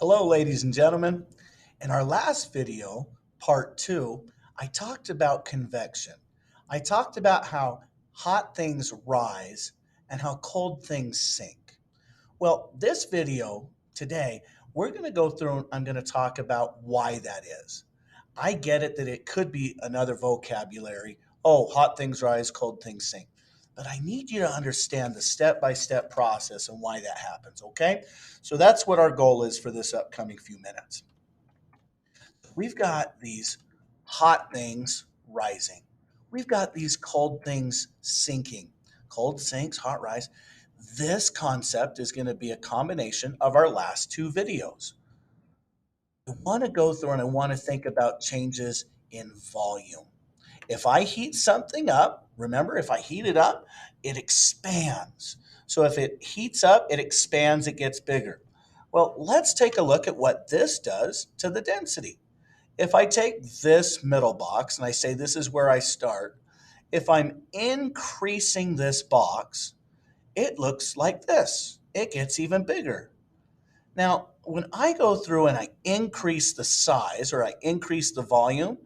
Hello, ladies and gentlemen. In our last video, part two, I talked about convection. I talked about how hot things rise and how cold things sink. Well, this video today, we're going to go through and I'm going to talk about why that is. I get it that it could be another vocabulary. Oh, hot things rise, cold things sink. But I need you to understand the step by step process and why that happens, okay? So that's what our goal is for this upcoming few minutes. We've got these hot things rising, we've got these cold things sinking. Cold sinks, hot rise. This concept is going to be a combination of our last two videos. I want to go through and I want to think about changes in volume. If I heat something up, remember, if I heat it up, it expands. So if it heats up, it expands, it gets bigger. Well, let's take a look at what this does to the density. If I take this middle box and I say this is where I start, if I'm increasing this box, it looks like this. It gets even bigger. Now, when I go through and I increase the size or I increase the volume,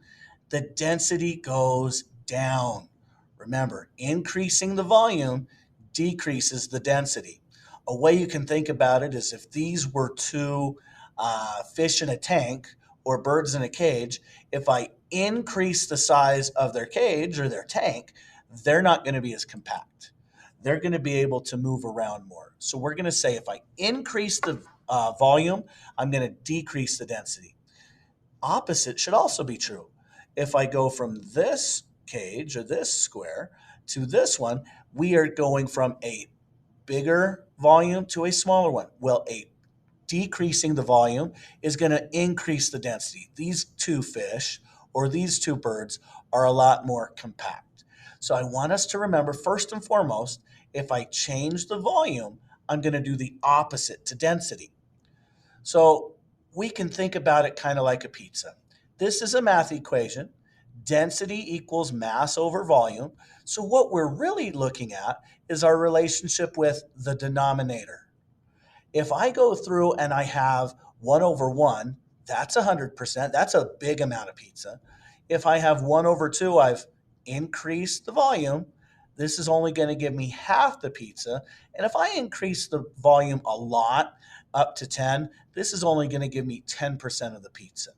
the density goes down. Remember, increasing the volume decreases the density. A way you can think about it is if these were two fish in a tank or birds in a cage, if I increase the size of their cage or their tank, they're not going to be as compact. They're going to be able to move around more. So we're going to say if I increase the volume, I'm going to decrease the density. Opposite should also be true. If I go from this cage or this square to this one, we are going from a bigger volume to a smaller one. Well, a decreasing the volume is going to increase the density. These two fish or these two birds are a lot more compact. So I want us to remember first and foremost, if I change the volume, I'm going to do the opposite to density. So we can think about it kind of like a pizza. This is a math equation. Density equals mass over volume. So what we're really looking at is our relationship with the denominator. If I go through and I have 1 over 1, that's 100%. That's a big amount of pizza. If I have 1 over 2, I've increased the volume. This is only going to give me half the pizza. And if I increase the volume a lot, up to 10, this is only going to give me 10% of the pizza.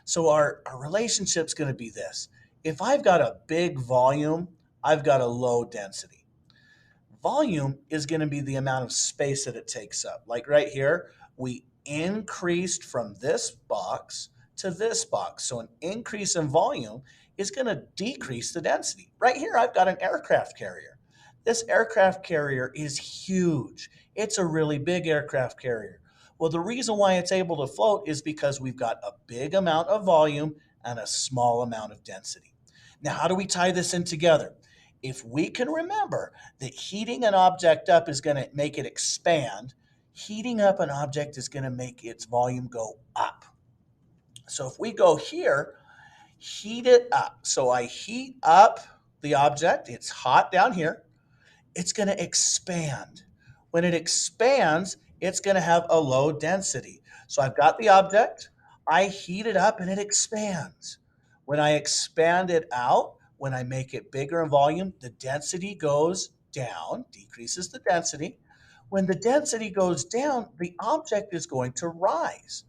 So our relationship's going to be this. If I've got a big volume, I've got a low density. Volume is going to be the amount of space that it takes up. Like right here, we increased from this box to this box. So an increase in volume is going to decrease the density. Right here, I've got an aircraft carrier. This aircraft carrier is huge. It's a really big aircraft carrier. Well, the reason why it's able to float is because we've got a big amount of volume and a small amount of density. Now, how do we tie this in together? If we can remember that heating an object up is going to make it expand, heating up an object is going to make its volume go up. So if we go here, heat it up. So I heat up the object, it's hot down here, it's going to expand. When it expands, it's going to have a low density. So I've got the object, I heat it up and it expands. When I expand it out, when I make it bigger in volume, the density goes down, decreases the density. When the density goes down, the object is going to rise.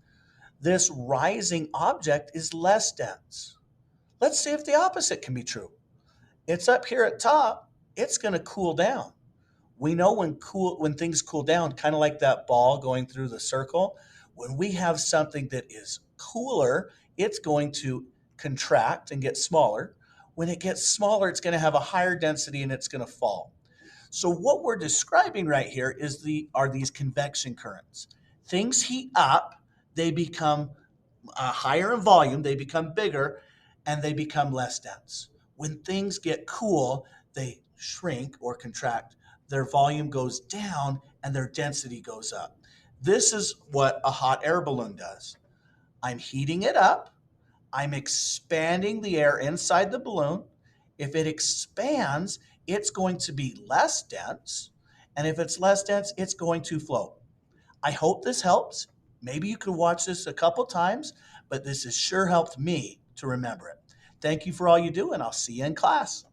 This rising object is less dense. Let's see if the opposite can be true. It's up here at top, it's going to cool down. We know when things cool down, kind of like that ball going through the circle, when we have something that is cooler, it's going to contract and get smaller. When it gets smaller, it's going to have a higher density and it's going to fall. So what we're describing right here are these convection currents. Things heat up, they become higher in volume, they become bigger, and they become less dense. When things get cool, they shrink or contract. Their volume goes down and their density goes up. This is what a hot air balloon does. I'm heating it up. I'm expanding the air inside the balloon. If it expands, it's going to be less dense. And if it's less dense, it's going to float. I hope this helps. Maybe you could watch this a couple times, but this has sure helped me to remember it. Thank you for all you do, and I'll see you in class.